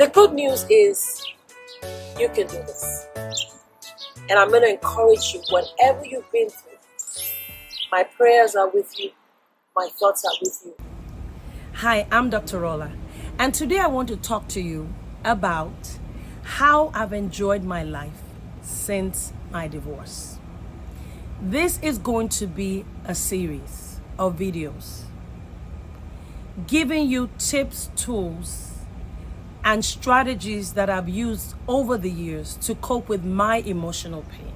The good news is you can do this. And I'm going to encourage you, whatever you've been through, my prayers are with you, my thoughts are with you. Hi, I'm Dr. Rolla, and today I want to talk to you about how I've enjoyed my life since my divorce. This is going to be a series of videos giving you tips, tools, and strategies that I've used over the years to cope with my emotional pain.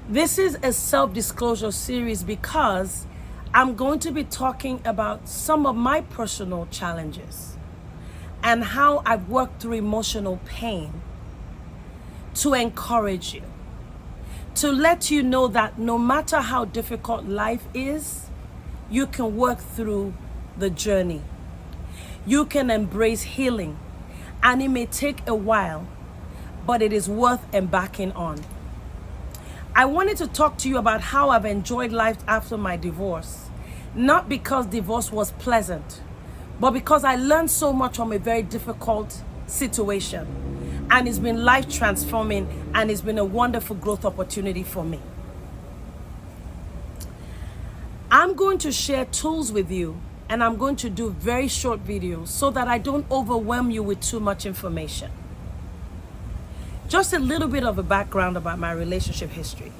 This is a self-disclosure series because I'm going to be talking about some of my personal challenges and how I've worked through emotional pain to encourage you, to let you know that no matter how difficult life is, you can work through the journey. You can embrace healing, and it may take a while, but it is worth embarking on. I wanted to talk to you about how I've enjoyed life after my divorce, not because divorce was pleasant, but because I learned so much from a very difficult situation, and it's been life transforming, and it's been a wonderful growth opportunity for me. I'm going to share tools with you, and I'm going to do very short videos so that I don't overwhelm you with too much information. Just a little bit of a background about my relationship history.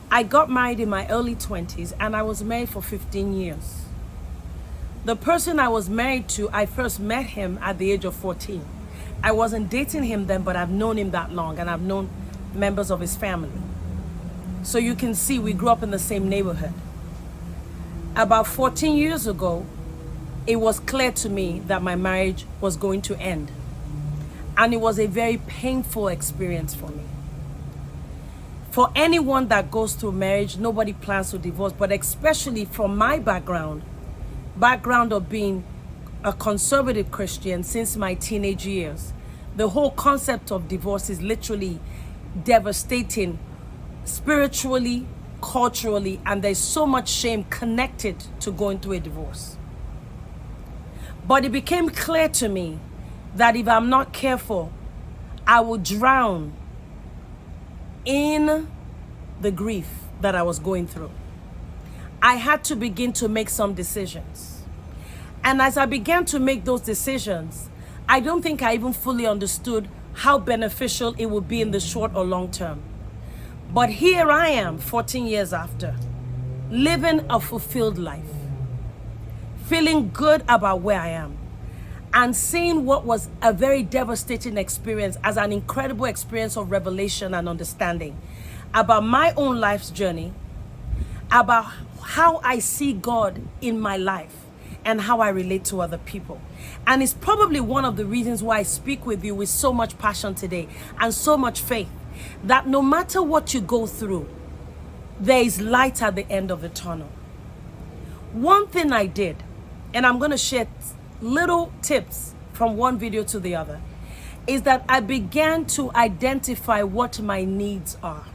I got married in my early 20s, and I was married for 15 years. The person I was married to, I first met him at the age of 14. I wasn't dating him then, but I've known him that long, and I've known members of his family. So you can see we grew up in the same neighborhood. About 14 years ago, it was clear to me that my marriage was going to end. And it was a very painful experience for me. For anyone that goes through marriage, nobody plans to divorce, but especially from my background of being a conservative Christian since my teenage years, the whole concept of divorce is literally devastating spiritually, culturally, and there's so much shame connected to going through a divorce. But it became clear to me that if I'm not careful, I will drown in the grief that I was going through. I had to begin to make some decisions. And as I began to make those decisions, I don't think I even fully understood how beneficial it would be in the short or long term. But here I am, 14 years after, living a fulfilled life, feeling good about where I am, and seeing what was a very devastating experience as an incredible experience of revelation and understanding about my own life's journey, about how I see God in my life, and how I relate to other people. And it's probably one of the reasons why I speak with you with so much passion today and so much faith, that no matter what you go through, there is light at the end of the tunnel. One thing I did, and I'm going to share little tips from one video to the other, is that I began to identify what my needs are.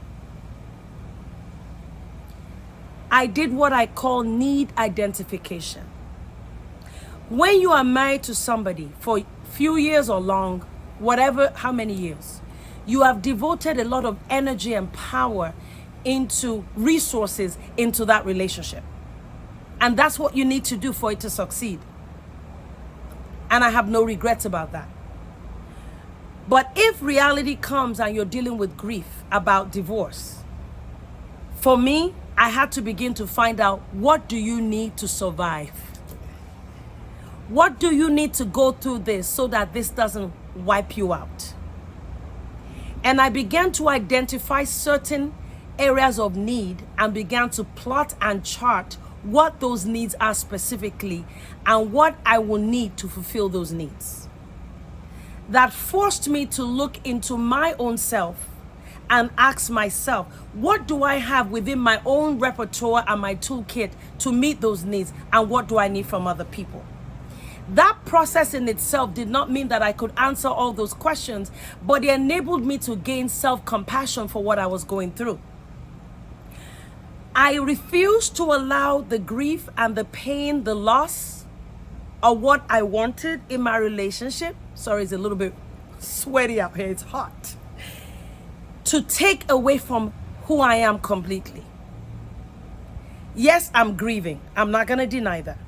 I did what I call need identification. When you are married to somebody for a few years or long, whatever, how many years, you have devoted a lot of energy and power into resources into that relationship. And that's what you need to do for it to succeed. And I have no regrets about that. But if reality comes and you're dealing with grief about divorce, for me, I had to begin to find out, what do you need to survive? What do you need to go through this so that this doesn't wipe you out? And I began to identify certain areas of need and began to plot and chart what those needs are specifically and what I will need to fulfill those needs. That forced me to look into my own self and ask myself, what do I have within my own repertoire and my toolkit to meet those needs, and what do I need from other people? That process in itself did not mean that I could answer all those questions, but it enabled me to gain self-compassion for what I was going through. I refused to allow the grief and the pain, the loss or what I wanted in my relationship. Sorry, it's a little bit sweaty up here. It's hot. To take away from who I am completely. Yes, I'm grieving. I'm not going to deny that.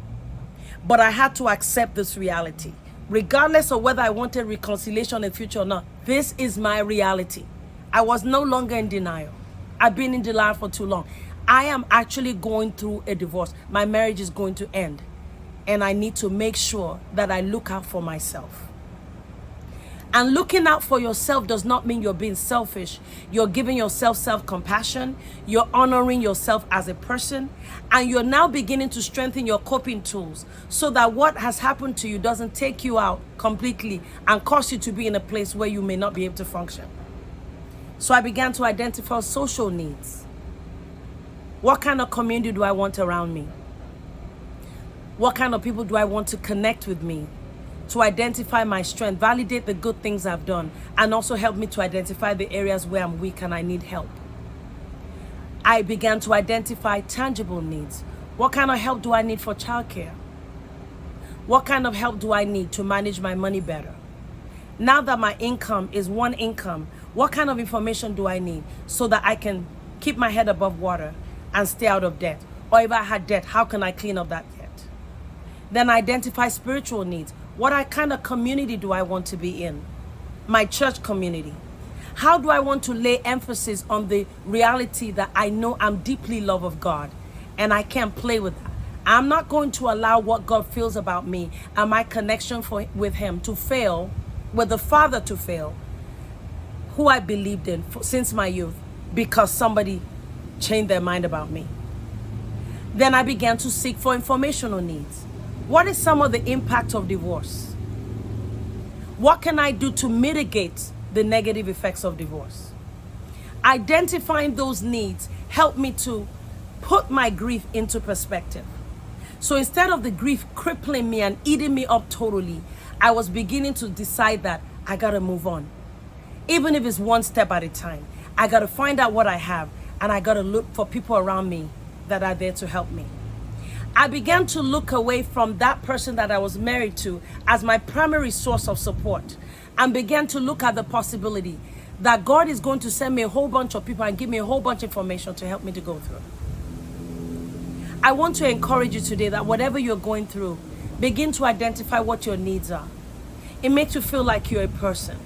But I had to accept this reality. Regardless of whether I wanted reconciliation in the future or not, this is my reality. I was no longer in denial. I've been in denial for too long. I am actually going through a divorce. My marriage is going to end. And I need to make sure that I look out for myself. And looking out for yourself does not mean you're being selfish. You're giving yourself self-compassion. You're honoring yourself as a person. And you're now beginning to strengthen your coping tools so that what has happened to you doesn't take you out completely and cause you to be in a place where you may not be able to function. So I began to identify social needs. What kind of community do I want around me? What kind of people do I want to connect with me? To identify my strength, validate the good things I've done, and also help me to identify the areas where I'm weak and I need help. I began to identify tangible needs. What kind of help do I need for childcare? What kind of help do I need to manage my money better? Now that my income is one income, what kind of information do I need so that I can keep my head above water and stay out of debt? Or if I had debt, how can I clean up that debt? Then identify spiritual needs. What kind of community do I want to be in? My church community. How do I want to lay emphasis on the reality that I know I'm deeply loved of God and I can't play with that? I'm not going to allow what God feels about me and my connection with Him to fail, with the Father to fail, who I believed in since my youth, because somebody changed their mind about me. Then I began to seek for informational needs. What is some of the impact of divorce? What can I do to mitigate the negative effects of divorce? Identifying those needs helped me to put my grief into perspective. So instead of the grief crippling me and eating me up totally, I was beginning to decide that I gotta move on. Even if it's one step at a time. I gotta find out what I have and I gotta look for people around me that are there to help me. I began to look away from that person that I was married to as my primary source of support and began to look at the possibility that God is going to send me a whole bunch of people and give me a whole bunch of information to help me to go through. I want to encourage you today that whatever you're going through, begin to identify what your needs are. It makes you feel like you're a person.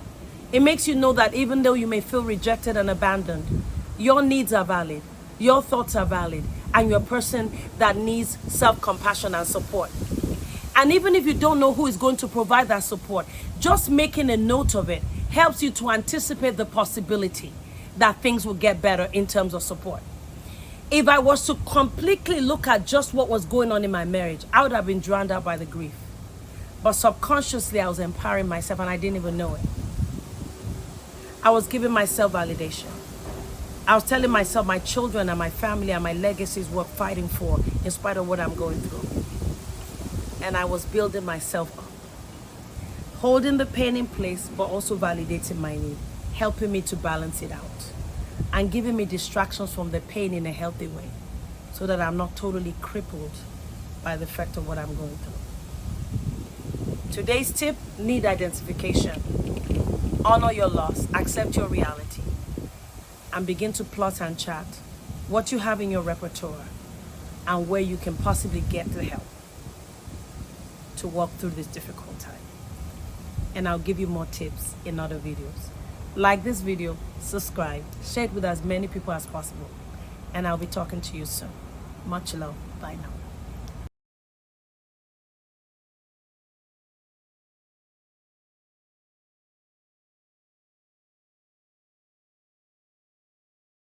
It makes you know that even though you may feel rejected and abandoned, your needs are valid, your thoughts are valid, and you're a person that needs self-compassion and support. And even if you don't know who is going to provide that support, just making a note of it helps you to anticipate the possibility that things will get better in terms of support. If I was to completely look at just what was going on in my marriage, I would have been drowned out by the grief. But subconsciously, I was empowering myself and I didn't even know it. I was giving myself validation. I was telling myself my children and my family and my legacies were fighting for in spite of what I'm going through. And I was building myself up. Holding the pain in place, but also validating my need. Helping me to balance it out. And giving me distractions from the pain in a healthy way. So that I'm not totally crippled by the effect of what I'm going through. Today's tip, need identification. Honor your loss. Accept your reality. And begin to plot and chart what you have in your repertoire and where you can possibly get the help to walk through this difficult time. And I'll give you more tips in other videos. Like this video, subscribe, share it with as many people as possible. And I'll be talking to you soon. Much love. Bye now.